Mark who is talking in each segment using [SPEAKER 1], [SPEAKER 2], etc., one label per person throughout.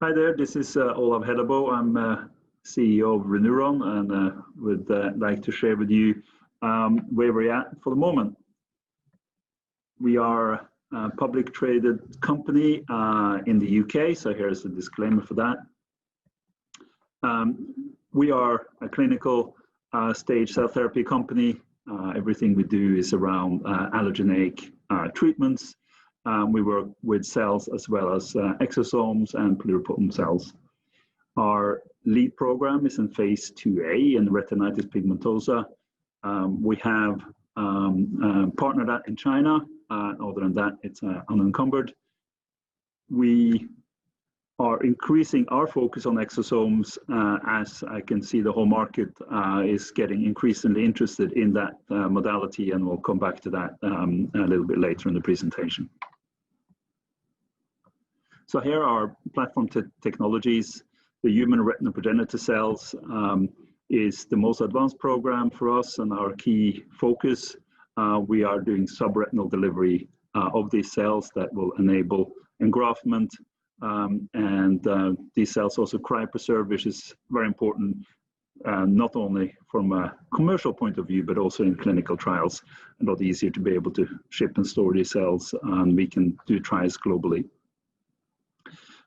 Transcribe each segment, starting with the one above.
[SPEAKER 1] Hi there, this is Olav Hellebo. I'm CEO of ReNeuron and would like to share with you where we're at for the moment. We are a public traded company in the UK, so here's the disclaimer for that. We are a clinical stage cell therapy company. Everything we do is around allogeneic treatments. We work with cells as well as exosomes and pluripotent cells. Our lead program is in phase 2A in retinitis pigmentosa. We have partnered that in China. Other than that, it's unencumbered. We are increasing our focus on exosomes as I can see the whole market is getting increasingly interested in that modality, and we'll come back to that a little bit later in the presentation. So here are platform technologies. The human retinal progenitor cells is the most advanced program for us and our key focus. We are doing subretinal delivery of these cells that will enable engraftment. These cells also cryopreserve, which is very important, not only from a commercial point of view, but also in clinical trials. A lot easier to be able to ship and store these cells, and we can do trials globally.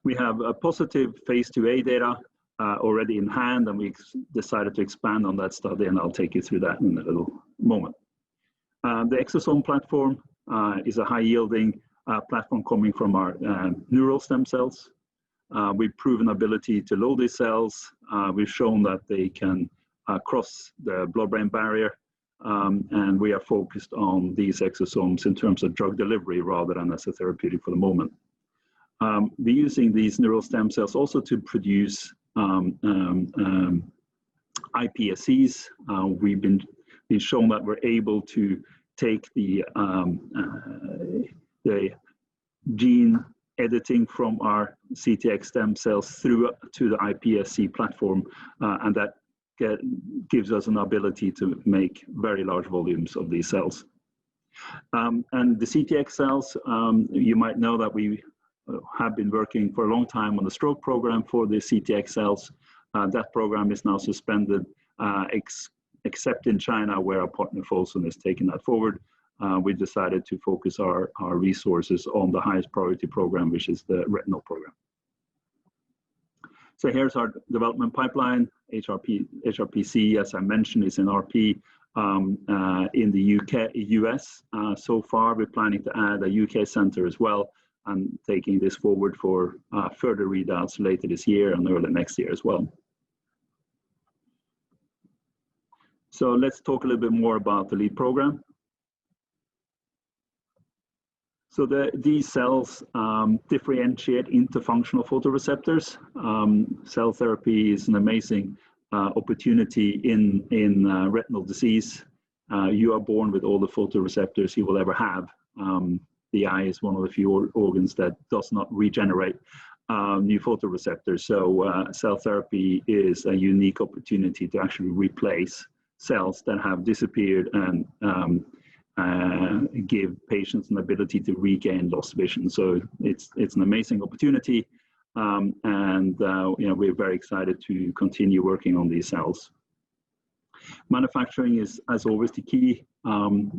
[SPEAKER 1] We have a positive phase 2A data already in hand, and we decided to expand on that study, and I'll take you through that in a little moment. The exosome platform is a high-yielding platform coming from our neural stem cells. We've proven ability to load these cells. We've shown that they can cross the blood-brain barrier, and we are focused on these exosomes in terms of drug delivery rather than as a therapeutic for the moment. We're using these neural stem cells also to produce iPSCs. We've been shown that we're able to take the gene editing from our CTX stem cells through to the iPSC platform, and that gives us an ability to make very large volumes of these cells. And the CTX cells, you might know that we have been working for a long time on the stroke program for the CTX cells. That program is now suspended, except in China, where our partner Fosun is taking that forward. We decided to focus our resources on the highest priority program, which is the retinal program. So here's our development pipeline. HRPC, as I mentioned, is in RP in the US. So far, we're planning to add a UK center as well, and taking this forward for further readouts later this year and early next year as well. So let's talk a little bit more about the lead program. So these cells differentiate into functional photoreceptors. Cell therapy is an amazing opportunity in retinal disease. You are born with all the photoreceptors you will ever have. The eye is one of the few organs that does not regenerate new photoreceptors. So cell therapy is a unique opportunity to actually replace cells that have disappeared and give patients an ability to regain lost vision. So it's an amazing opportunity, and we're very excited to continue working on these cells. Manufacturing is, as always, the key.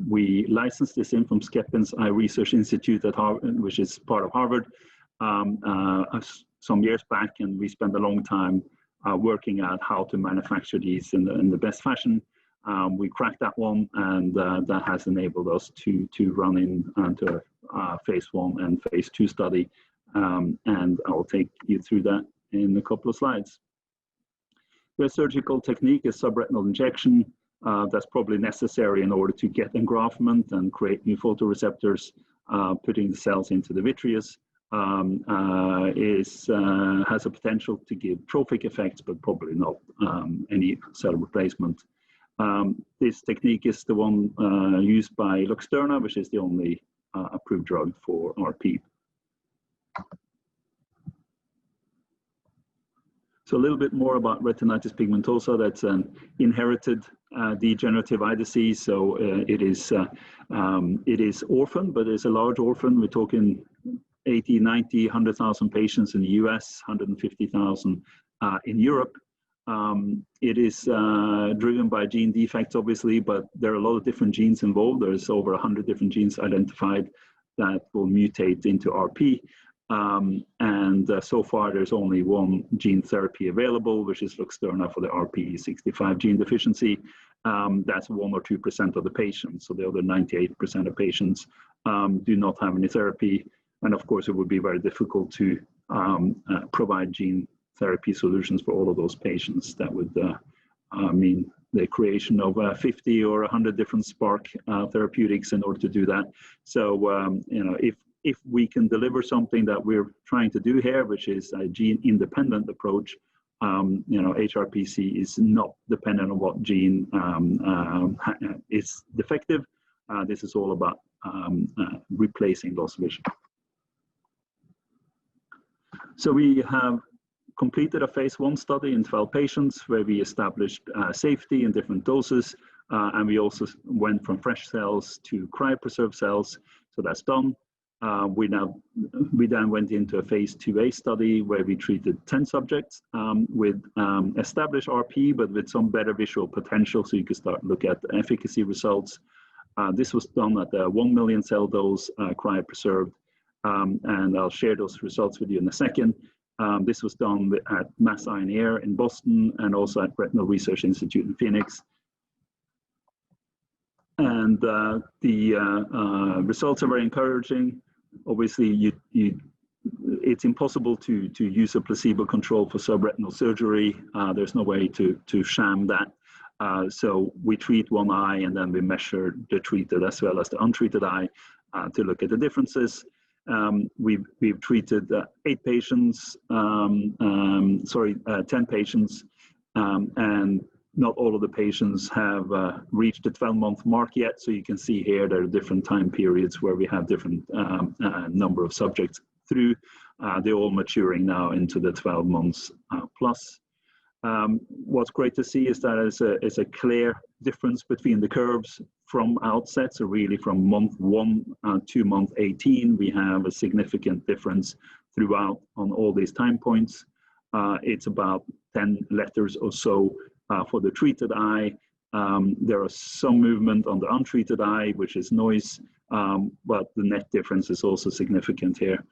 [SPEAKER 1] We licensed this in from Skepin's Eye Research Institute at Harvard, which is part of Harvard, some years back, and we spent a long time working out how to manufacture these in the best fashion. We cracked that one, and that has enabled us to run into phase 1 and phase 2 study, and I'll take you through that in a couple of slides. The surgical technique is subretinal injection. That's probably necessary in order to get engraftment and create new photoreceptors. Putting the cells into the vitreous has a potential to give trophic effects, but probably not any cell replacement. This technique is the one used by Luxturna, which is the only approved drug for RP. So a little bit more about retinitis pigmentosa. That's an inherited degenerative eye disease. So it is orphan, but it's a large orphan. We're talking 80, 90, 100,000 patients in the US, 150,000 in Europe. It is driven by gene defects, obviously, but there are a lot of different genes involved. There's over 100 different genes identified that will mutate into RP. So far, there's only one gene therapy available, which is Luxturna for the RPE65 gene deficiency. That's 1 or 2% of the patients. So the other 98% of patients do not have any therapy. And of course, it would be very difficult to provide gene therapy solutions for all of those patients. That would mean the creation of 50 or 100 different Spark therapeutics in order to do that. So, if we can deliver something that we're trying to do here, which is a gene-independent approach, HRPC is not dependent on what gene is defective. This is all about replacing loss vision. So we have completed a phase 1 study in 12 patients where we established safety in different doses, and we also went from fresh cells to cryopreserved cells, so that's done. We then went into a phase 2A study where we treated 10 subjects with established RP, but with some better visual potential, so you could start to look at the efficacy results. This was done at the 1 million cell dose, cryopreserved, and I'll share those results with you in a second. This was done at Mass Eye and Ear in Boston and also at Retinal Research Institute in Phoenix. And the results are very encouraging. Obviously, it's impossible to use a placebo control for subretinal surgery. There's no way to sham that. So we treat one eye and then we measure the treated as well as the untreated eye to look at the differences. We've treated 10 patients, and not all of the patients have reached the 12-month mark yet. So you can see here there are different time periods where we have different number of subjects through. They're all maturing now into the 12 months plus. What's great to see is that it's a clear difference between the curves from outset. So really from month 1 to month 18, we have a significant difference throughout on all these time points. It's about 10 letters or so for the treated eye. There are some movement on the untreated eye, which is noise, but the net difference is also significant here.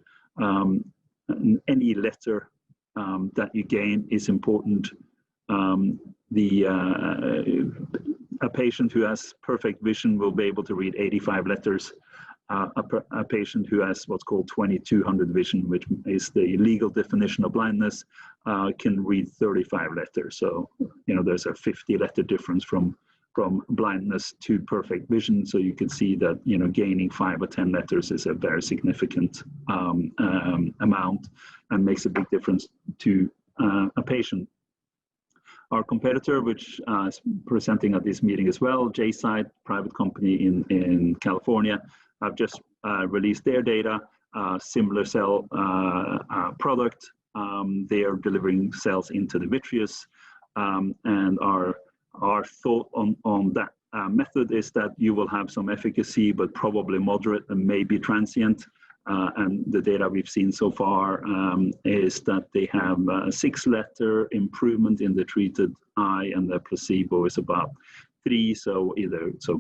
[SPEAKER 1] Any letter that you gain is important. A patient who has perfect vision will be able to read 85 letters. A patient who has what's called 2200 vision, which is the legal definition of blindness, can read 35 letters. So, there's a 50-letter difference from blindness to perfect vision. So you can see that, gaining 5 or 10 letters is a very significant amount and makes a big difference to a patient. Our competitor, which is presenting at this meeting as well, JSight, private company in California, have just released their data, similar cell product. They are delivering cells into the vitreous, and our thought on that method is that you will have some efficacy, but probably moderate and maybe transient. And the data we've seen so far is that they have a 6-letter improvement in the treated eye, and the placebo is about 3. So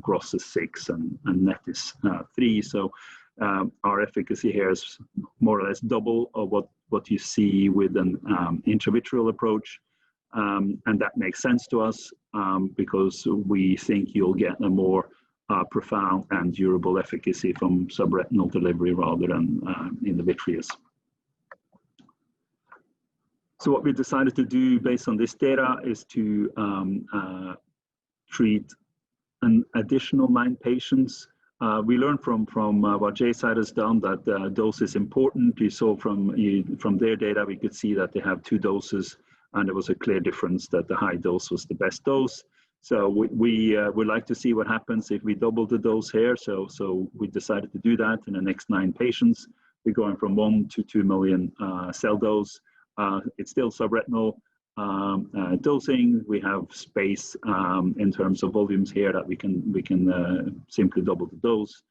[SPEAKER 1] gross is 6 and net is 3. So our efficacy here is more or less double of what you see with an intravitreal approach. And that makes sense to us because we think you'll get a more profound and durable efficacy from subretinal delivery rather than in the vitreous. So what we decided to do based on this data is to treat an additional 9 patients. We learned from what JSight has done that dose is important. You saw from their data, we could see that they have 2 doses, and there was a clear difference that the high dose was the best dose. So we would like to see what happens if we double the dose here. So we decided to do that in the next 9 patients. We're going from 1 to 2 million cell dose. It's still subretinal dosing. We have space in terms of volumes here that we can simply double the dose.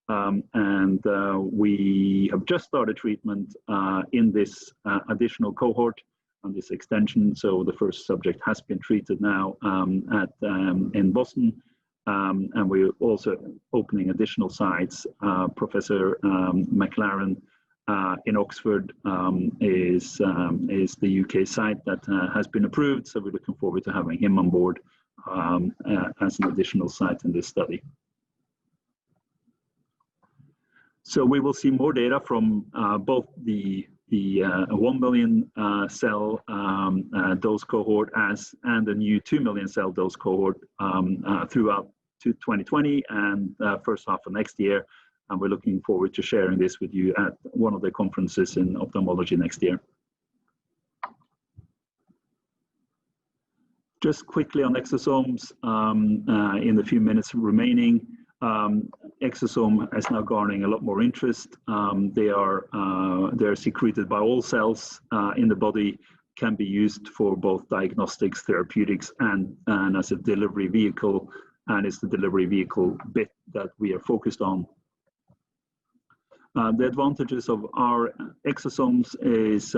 [SPEAKER 1] We have just started treatment in this additional cohort on this extension. So the first subject has been treated now in Boston. And we're also opening additional sites. Professor McLaren in Oxford is the UK site that has been approved. So we're looking forward to having him on board as an additional site in this study. So we will see more data from both the 1 million cell dose cohort and the new 2 million cell dose cohort throughout 2020 and first half of next year. And we're looking forward to sharing this with you at one of the conferences in ophthalmology next year. Just quickly on exosomes, in the few minutes remaining, exosome is now garnering a lot more interest. They're secreted by all cells in the body, can be used for both diagnostics, therapeutics, and as a delivery vehicle, and it's the delivery vehicle bit that we are focused on. The advantages of our exosomes is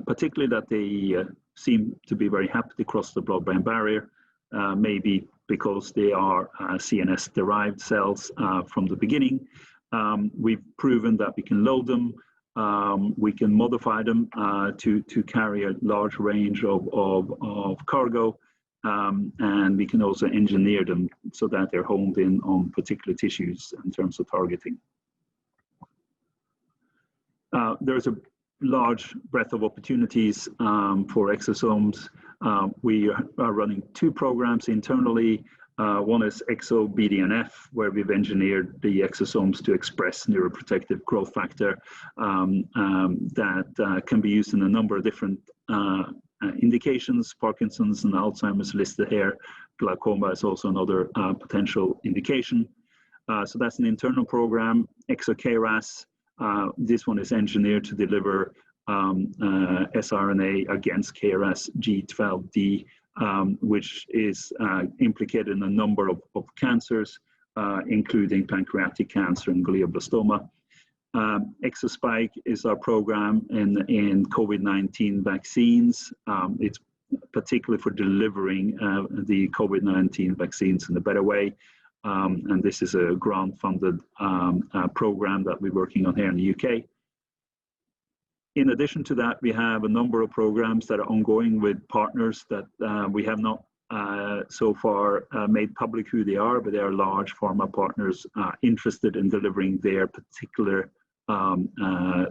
[SPEAKER 1] particularly that they seem to be very happy to cross the blood-brain barrier, maybe because they are CNS-derived cells from the beginning. We've proven that we can load them, we can modify them to carry a large range of cargo, and we can also engineer them so that they're honed in on particular tissues in terms of targeting. There's a large breadth of opportunities for exosomes. We are running 2 programs internally. One is ExoBDNF, where we've engineered the exosomes to express neuroprotective growth factor that can be used in a number of different indications. Parkinson's and Alzheimer's listed here. Glaucoma is also another potential indication. So that's an internal program. ExoKRAS. This one is engineered to deliver siRNA against KRAS G12D, which is implicated in a number of cancers, including pancreatic cancer and glioblastoma. ExoSpike is our program in COVID-19 vaccines. It's particularly for delivering the COVID-19 vaccines in a better way. And this is a grant-funded program that we're working on here in the UK. In addition to that, we have a number of programs that are ongoing with partners that we have not so far made public who they are, but they are large pharma partners interested in delivering their particular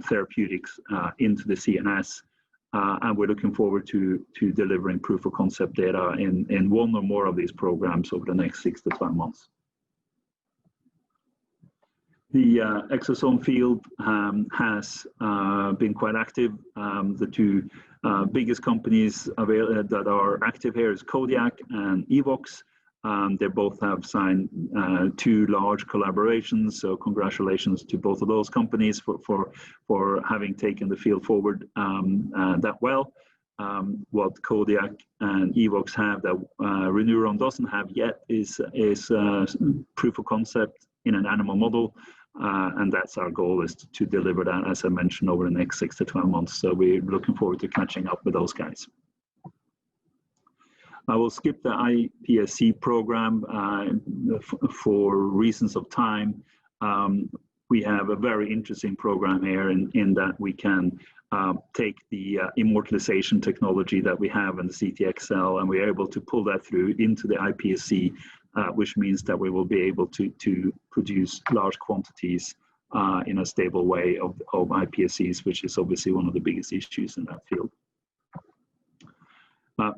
[SPEAKER 1] therapeutics into the CNS. And we're looking forward to delivering proof of concept data in one or more of these programs over the next 6 to 12 months. The exosome field has been quite active. The 2 biggest companies that are active here is Kodiak and Evox. They both have signed 2 large collaborations, so congratulations to both of those companies for having taken the field forward that well. What Kodiak and Evox have that ReNeuron doesn't have yet is proof of concept in an animal model. And that's our goal, is to deliver that, as I mentioned, over the next 6 to 12 months. So we're looking forward to catching up with those guys. I will skip the iPSC program for reasons of time. We have a very interesting program here in that we can take the immortalization technology that we have in the CTX cell, and we're able to pull that through into the iPSC, which means that we will be able to produce large quantities in a stable way of iPSCs, which is obviously one of the biggest issues in that field.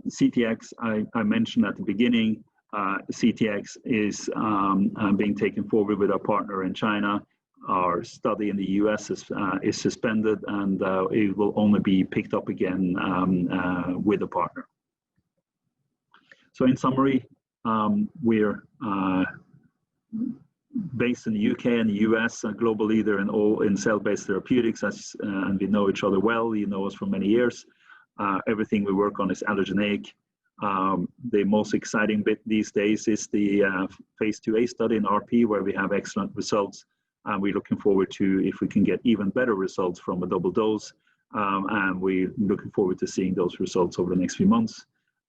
[SPEAKER 1] CTX, I mentioned at the beginning, CTX is being taken forward with our partner in China. Our study in the US is suspended, and it will only be picked up again with a partner. So in summary, we're based in the UK and the US, a global leader in cell-based therapeutics, and we know each other well. You know us for many years. Everything we work on is allogeneic. The most exciting bit these days is the phase 2A study in RP, where we have excellent results And we're looking forward to if we can get even better results from a double dose. And we're looking forward to seeing those results over the next few months.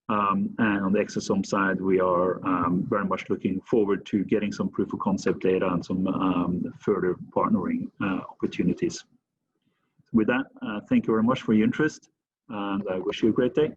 [SPEAKER 1] And on the exosome side, we are very much looking forward to getting some proof of concept data and some further partnering opportunities. With that, thank you very much for your interest, and I wish you a great day.